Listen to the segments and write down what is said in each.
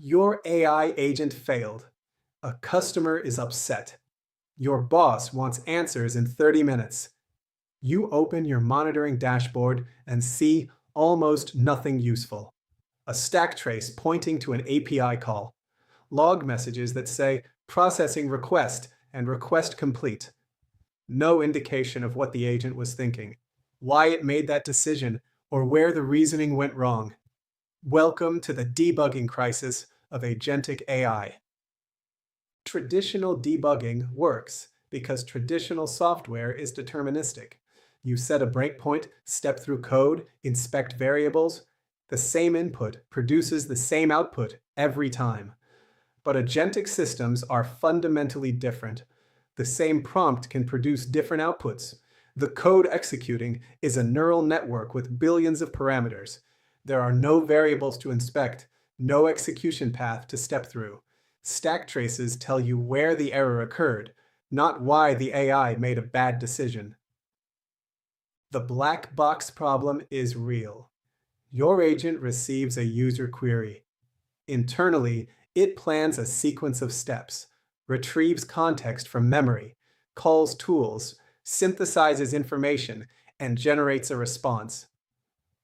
Your AI agent failed. A customer is upset. Your boss wants answers in 30 minutes. You open your monitoring dashboard and see almost nothing useful. A stack trace pointing to an API call. Log messages that say processing request and request complete. No indication of what the agent was thinking, why it made that decision, or where the reasoning went wrong. Welcome to the debugging crisis of agentic AI. Traditional debugging works because traditional software is deterministic. You set a breakpoint, step through code, inspect variables. The same input produces the same output every time. But agentic systems are fundamentally different. The same prompt can produce different outputs. The code executing is a neural network with billions of parameters. There are no variables to inspect, no execution path to step through. Stack traces tell you where the error occurred, not why the AI made a bad decision. The black box problem is real. Your agent receives a user query. Internally, it plans a sequence of steps, retrieves context from memory, calls tools, synthesizes information, and generates a response.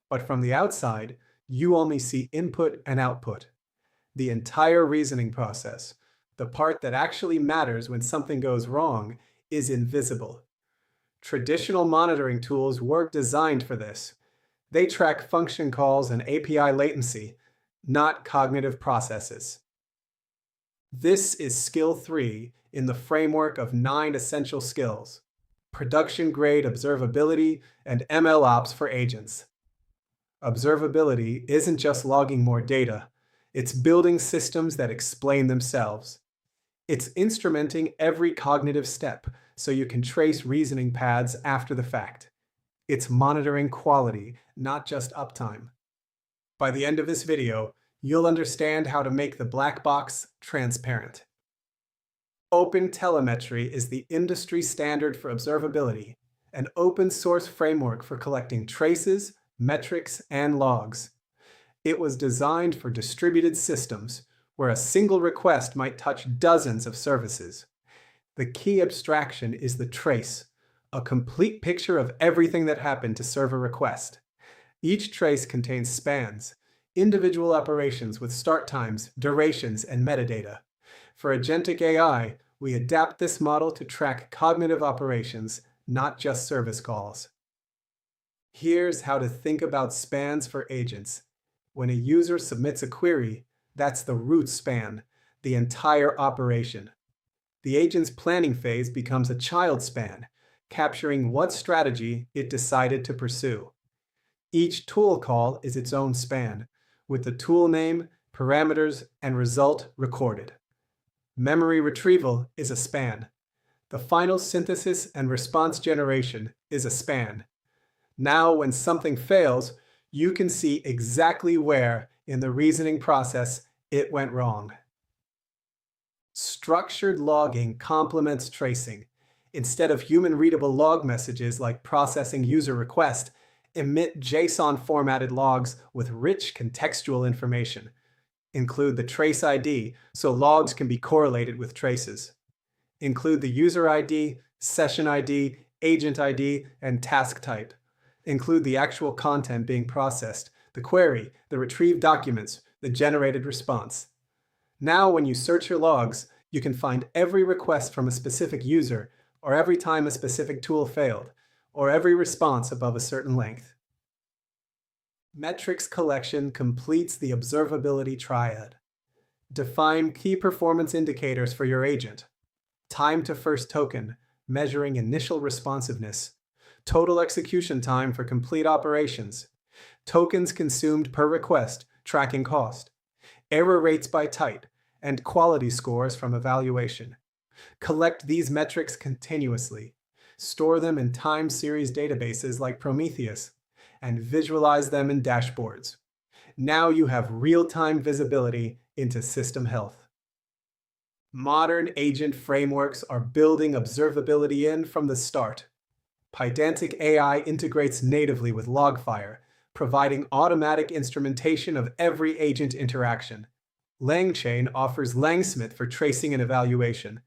But from the outside, you only see input and output. The entire reasoning process, the part that actually matters when something goes wrong, is invisible. Traditional monitoring tools weren't designed for this. They track function calls and API latency, not cognitive processes. This is skill 3 in the framework of 9 essential skills: production-grade observability and MLOps for agents. Observability isn't just logging more data, it's building systems that explain themselves. It's instrumenting every cognitive step so you can trace reasoning paths after the fact. It's monitoring quality, not just uptime. By the end of this video, you'll understand how to make the black box transparent. OpenTelemetry is the industry standard for observability, an open-source framework for collecting traces, metrics, and logs. It was designed for distributed systems, where a single request might touch dozens of services. The key abstraction is the trace, a complete picture of everything that happened to serve a request. Each trace contains spans, individual operations with start times, durations, and metadata. For agentic AI, we adapt this model to track cognitive operations, not just service calls. Here's how to think about spans for agents. When a user submits a query, that's the root span, the entire operation. The agent's planning phase becomes a child span, capturing what strategy it decided to pursue. Each tool call is its own span, with the tool name, parameters, and result recorded. Memory retrieval is a span. The final synthesis and response generation is a span. Now, when something fails, you can see exactly where in the reasoning process it went wrong. Structured logging complements tracing. Instead of human-readable log messages like processing user request, emit JSON-formatted logs with rich contextual information. Include the trace ID so logs can be correlated with traces. Include the user ID, session ID, agent ID, and task type. Include the actual content being processed, the query, the retrieved documents, the generated response. Now, when you search your logs, you can find every request from a specific user, or every time a specific tool failed, or every response above a certain length. Metrics collection completes the observability triad. Define key performance indicators for your agent. Time to first token, measuring initial responsiveness. Total execution time for complete operations. Tokens consumed per request, tracking cost. Error rates by type, and quality scores from evaluation. Collect these metrics continuously. Store them in time series databases like Prometheus, and visualize them in dashboards. Now you have real-time visibility into system health. Modern agent frameworks are building observability in from the start. Pydantic AI integrates natively with Logfire, providing automatic instrumentation of every agent interaction. LangChain offers Langsmith for tracing and evaluation.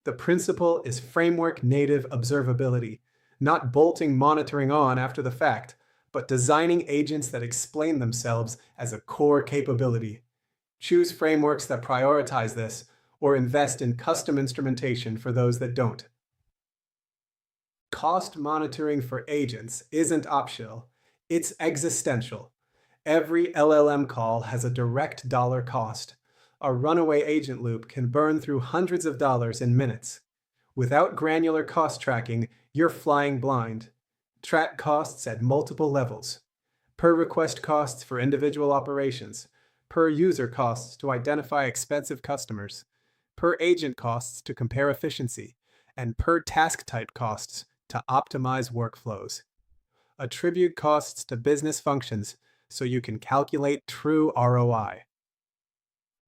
The principle is framework-native observability, not bolting monitoring on after the fact, but designing agents that explain themselves as a core capability. Choose frameworks that prioritize this, or invest in custom instrumentation for those that don't. Cost monitoring for agents isn't optional, it's existential. Every LLM call has a direct dollar cost. A runaway agent loop can burn through hundreds of dollars in minutes. Without granular cost tracking, you're flying blind. Track costs at multiple levels. Per request costs for individual operations, per user costs to identify expensive customers, per agent costs to compare efficiency, and per task type costs to optimize workflows. Attribute costs to business functions so you can calculate true ROI.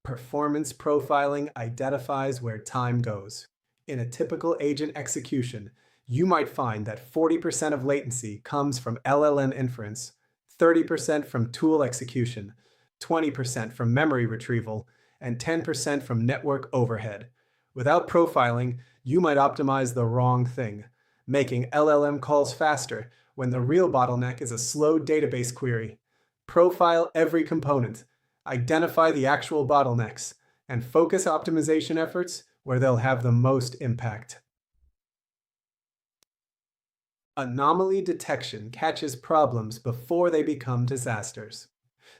Performance profiling identifies where time goes. In a typical agent execution, you might find that 40% of latency comes from LLM inference, 30% from tool execution, 20% from memory retrieval, and 10% from network overhead. Without profiling, you might optimize the wrong thing, making LLM calls faster when the real bottleneck is a slow database query. Profile every component, identify the actual bottlenecks, and focus optimization efforts where they'll have the most impact. Anomaly detection catches problems before they become disasters.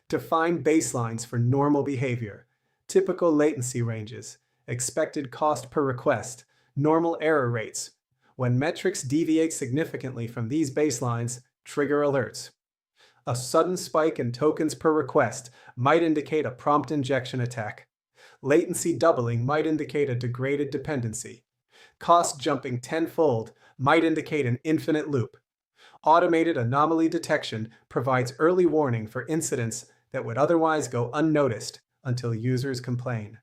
Define baselines for normal behavior, typical latency ranges, expected cost per request, normal error rates. When metrics deviate significantly from these baselines, trigger alerts. A sudden spike in tokens per request might indicate a prompt injection attack. Latency doubling might indicate a degraded dependency. Cost jumping tenfold might indicate an infinite loop. Automated anomaly detection provides early warning for incidents that would otherwise go unnoticed until users complain.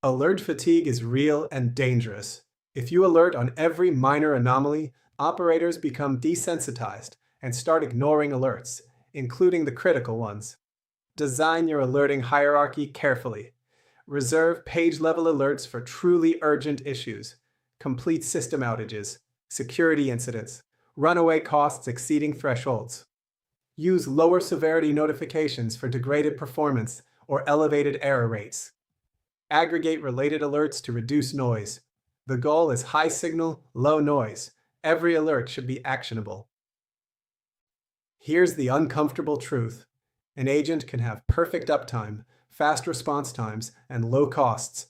Alert fatigue is real and dangerous. If you alert on every minor anomaly, operators become desensitized and start ignoring alerts, including the critical ones. Design your alerting hierarchy carefully. Reserve page-level alerts for truly urgent issues, complete system outages, security incidents, runaway costs exceeding thresholds. Use lower severity notifications for degraded performance or elevated error rates. Aggregate related alerts to reduce noise. The goal is high signal, low noise. Every alert should be actionable. Here's the uncomfortable truth. An agent can have perfect uptime, fast response times, and low costs,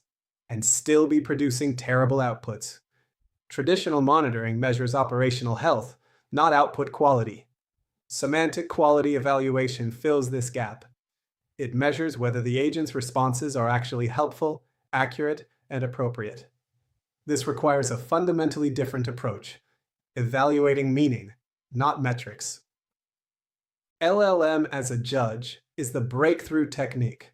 and still be producing terrible outputs. Traditional monitoring measures operational health, not output quality. Semantic quality evaluation fills this gap. It measures whether the agent's responses are actually helpful, accurate, and appropriate. This requires a fundamentally different approach, evaluating meaning, not metrics. LLM as a judge is the breakthrough technique.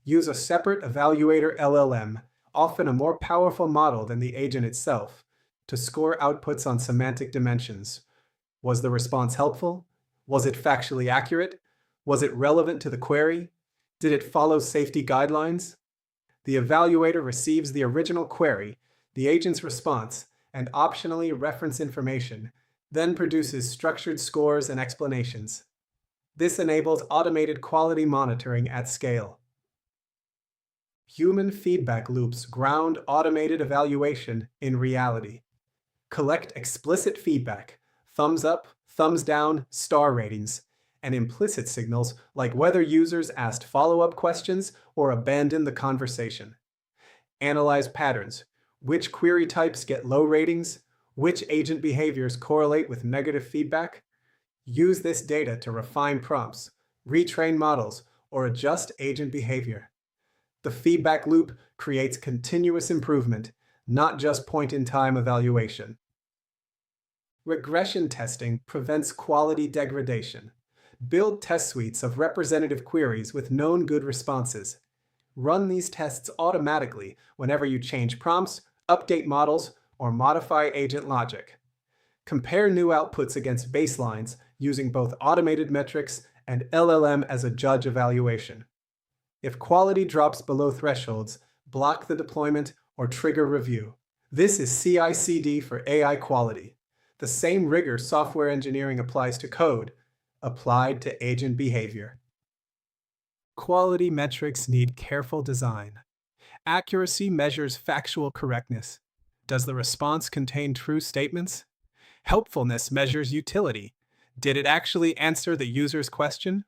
Use a separate evaluator LLM, often a more powerful model than the agent itself, to score outputs on semantic dimensions. Was the response helpful? Was it factually accurate? Was it relevant to the query? Did it follow safety guidelines? The evaluator receives the original query, the agent's response, and optionally reference information, then produces structured scores and explanations. This enables automated quality monitoring at scale. Human feedback loops ground automated evaluation in reality. Collect explicit feedback, thumbs up, thumbs down, star ratings, and implicit signals like whether users asked follow-up questions or abandoned the conversation. Analyze patterns. Which query types get low ratings? Which agent behaviors correlate with negative feedback? Use this data to refine prompts, retrain models, or adjust agent behavior. The feedback loop creates continuous improvement, not just point-in-time evaluation. Regression testing prevents quality degradation. Build test suites of representative queries with known good responses. Run these tests automatically whenever you change prompts, update models, or modify agent logic. Compare new outputs against baselines using both automated metrics and LLM as a judge evaluation. If quality drops below thresholds, block the deployment or trigger review. This is CI/CD for AI quality. The same rigor software engineering applies to code, applied to agent behavior. Quality metrics need careful design. Accuracy measures factual correctness. Does the response contain true statements? Helpfulness measures utility. Did it actually answer the user's question?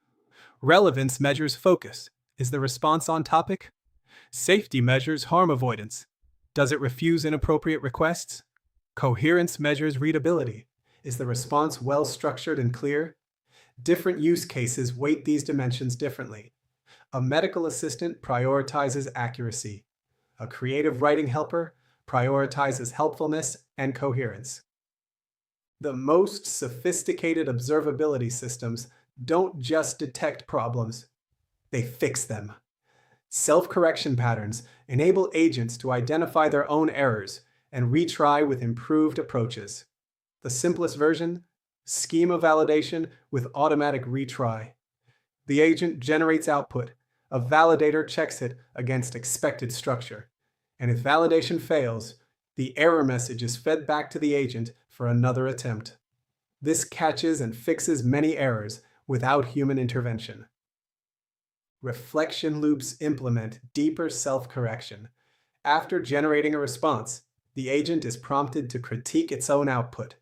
Relevance measures focus. Is the response on topic? Safety measures harm avoidance. Does it refuse inappropriate requests? Coherence measures readability. Is the response well structured and clear? Different use cases weight these dimensions differently. A medical assistant prioritizes accuracy. A creative writing helper prioritizes helpfulness and coherence. The most sophisticated observability systems don't just detect problems, they fix them. Self-correction patterns enable agents to identify their own errors and retry with improved approaches. The simplest version? Schema validation with automatic retry. The agent generates output. A validator checks it against expected structure. And if validation fails, the error message is fed back to the agent for another attempt. This catches and fixes many errors without human intervention. Reflection loops implement deeper self-correction. After generating a response, the agent is prompted to critique its own output.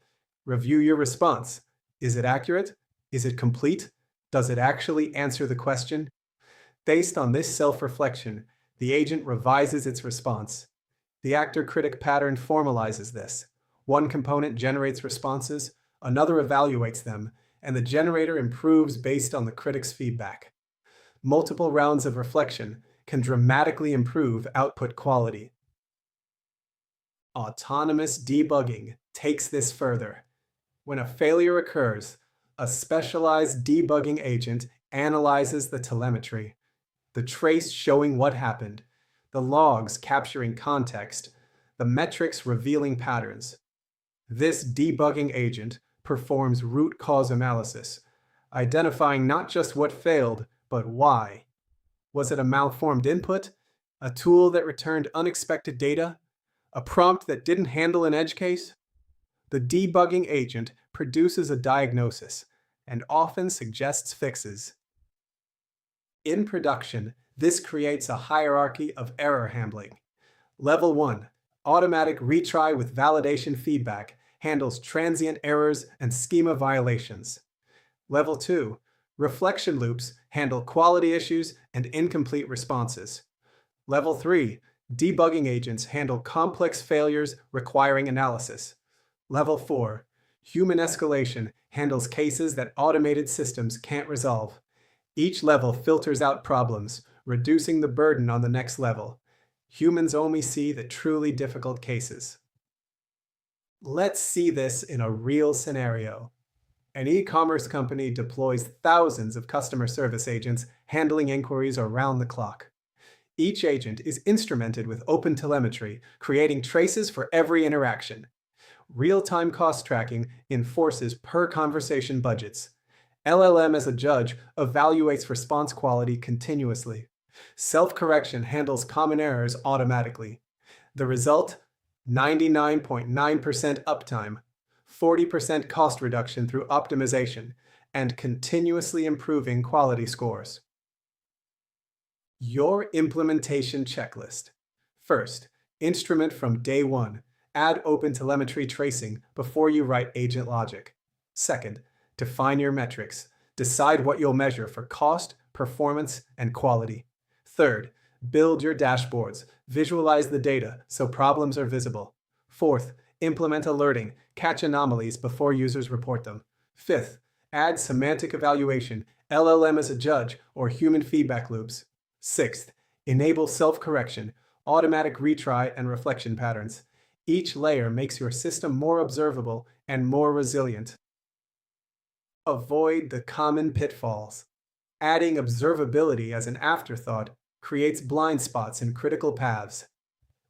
Review your response. Is it accurate? Is it complete? Does it actually answer the question? Based on this self-reflection, the agent revises its response. The actor-critic pattern formalizes this. One component generates responses, another evaluates them, and the generator improves based on the critic's feedback. Multiple rounds of reflection can dramatically improve output quality. Autonomous debugging takes this further. When a failure occurs, a specialized debugging agent analyzes the telemetry, the trace showing what happened, the logs capturing context, the metrics revealing patterns. This debugging agent performs root cause analysis, identifying not just what failed, but why. Was it a malformed input? A tool that returned unexpected data? A prompt that didn't handle an edge case? The debugging agent produces a diagnosis and often suggests fixes. In production, this creates a hierarchy of error handling. Level 1, automatic retry with validation feedback, handles transient errors and schema violations. Level 2, reflection loops handle quality issues and incomplete responses. Level 3, debugging agents handle complex failures requiring analysis. Level 4, human escalation handles cases that automated systems can't resolve. Each level filters out problems, reducing the burden on the next level. Humans only see the truly difficult cases. Let's see this in a real scenario. An e-commerce company deploys thousands of customer service agents handling inquiries around the clock. Each agent is instrumented with open telemetry, creating traces for every interaction. Real-time cost tracking enforces per-conversation budgets. LLM as a judge evaluates response quality continuously. Self-correction handles common errors automatically. The result? 99.9% uptime, 40% cost reduction through optimization, and continuously improving quality scores. Your implementation checklist. First, instrument from day one. Add OpenTelemetry tracing before you write agent logic. Second, define your metrics. Decide what you'll measure for cost, performance, and quality. Third, build your dashboards. Visualize the data so problems are visible. Fourth, implement alerting. Catch anomalies before users report them. Fifth, add semantic evaluation, LLM as a judge, or human feedback loops. Sixth, enable self-correction, automatic retry, and reflection patterns. Each layer makes your system more observable and more resilient. Avoid the common pitfalls. Adding observability as an afterthought creates blind spots in critical paths.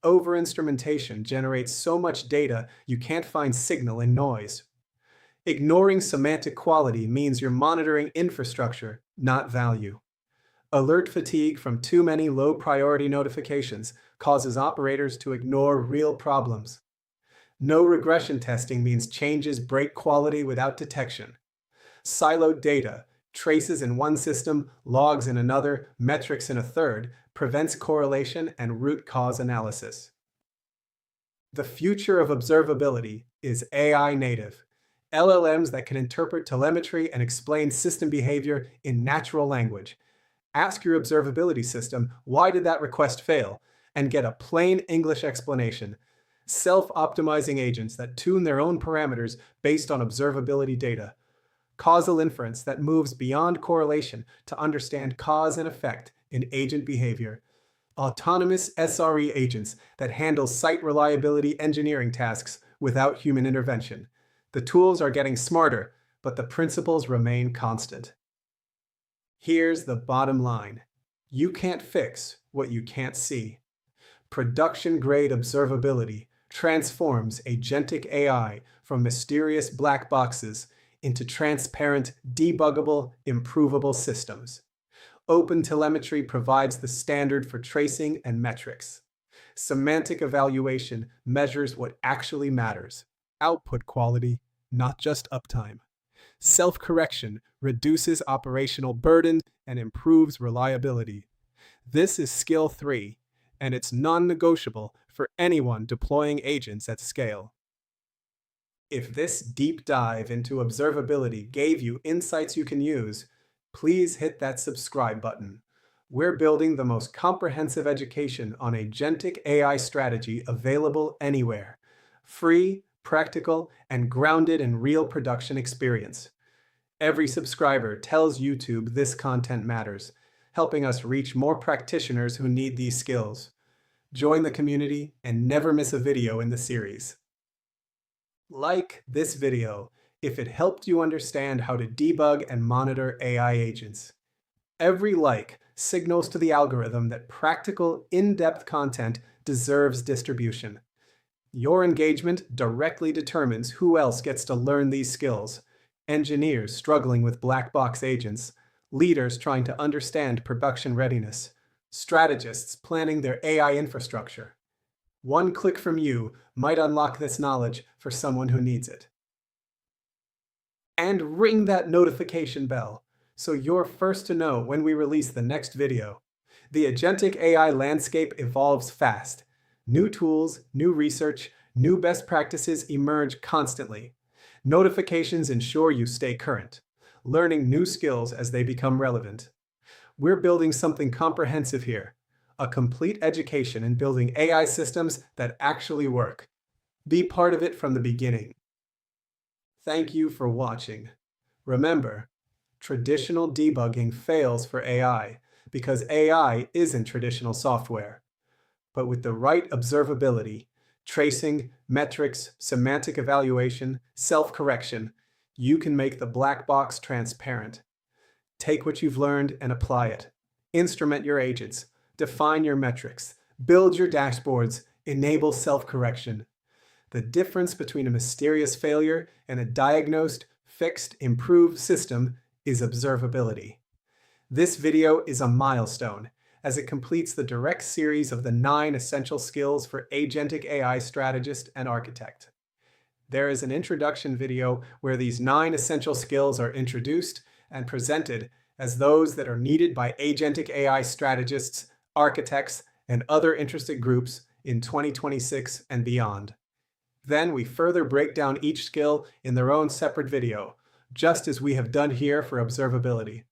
Over-instrumentation generates so much data you can't find signal in noise. Ignoring semantic quality means you're monitoring infrastructure, not value. Alert fatigue from too many low-priority notifications causes operators to ignore real problems. No regression testing means changes break quality without detection. Siloed data, traces in one system, logs in another, metrics in a third, prevents correlation and root cause analysis. The future of observability is AI native. LLMs that can interpret telemetry and explain system behavior in natural language. Ask your observability system, why did that request fail? And get a plain English explanation. Self-optimizing agents that tune their own parameters based on observability data. Causal inference that moves beyond correlation to understand cause and effect in agent behavior. Autonomous SRE agents that handle site reliability engineering tasks without human intervention. The tools are getting smarter, but the principles remain constant. Here's the bottom line. You can't fix what you can't see. Production-grade observability transforms agentic AI from mysterious black boxes into transparent, debuggable, improvable systems. Open telemetry provides the standard for tracing and metrics. Semantic evaluation measures what actually matters. Output quality, not just uptime. Self-correction reduces operational burden and improves reliability. This is skill 3, and it's non-negotiable for anyone deploying agents at scale. If this deep dive into observability gave you insights you can use, please hit that subscribe button. We're building the most comprehensive education on agentic AI strategy available anywhere. Free, practical, and grounded in real production experience. Every subscriber tells YouTube this content matters, helping us reach more practitioners who need these skills. Join the community and never miss a video in the series. Like this video if it helped you understand how to debug and monitor AI agents. Every like signals to the algorithm that practical, in-depth content deserves distribution. Your engagement directly determines who else gets to learn these skills. Engineers struggling with black box agents, leaders trying to understand production readiness, strategists planning their AI infrastructure. One click from you might unlock this knowledge for someone who needs it. And ring that notification bell so you're first to know when we release the next video. The agentic AI landscape evolves fast. New tools, new research, new best practices emerge constantly. Notifications ensure you stay current, learning new skills as they become relevant. We're building something comprehensive here, a complete education in building AI systems that actually work. Be part of it from the beginning. Thank you for watching. Remember, traditional debugging fails for AI because AI isn't traditional software. But with the right observability, tracing, metrics, semantic evaluation, self-correction, you can make the black box transparent. Take what you've learned and apply it. Instrument your agents, define your metrics, build your dashboards, enable self-correction. The difference between a mysterious failure and a diagnosed, fixed, improved system is observability. This video is a milestone, as it completes the direct series of the 9 essential skills for Agentic AI Strategist and Architect. There is an introduction video where these 9 essential skills are introduced and presented as those that are needed by Agentic AI Strategists, Architects, and other interested groups in 2026 and beyond. Then we further break down each skill in their own separate video, just as we have done here for observability.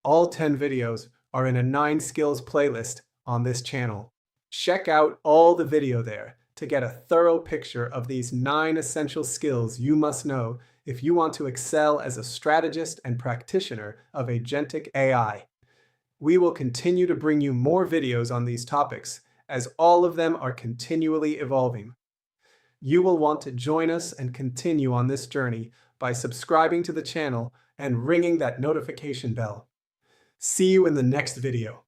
All 10 videos are in a 9 skills playlist on this channel. Check out all the video there to get a thorough picture of these 9 essential skills you must know if you want to excel as a strategist and practitioner of agentic AI. We will continue to bring you more videos on these topics, as all of them are continually evolving. You will want to join us and continue on this journey by subscribing to the channel and ringing that notification bell. See you in the next video.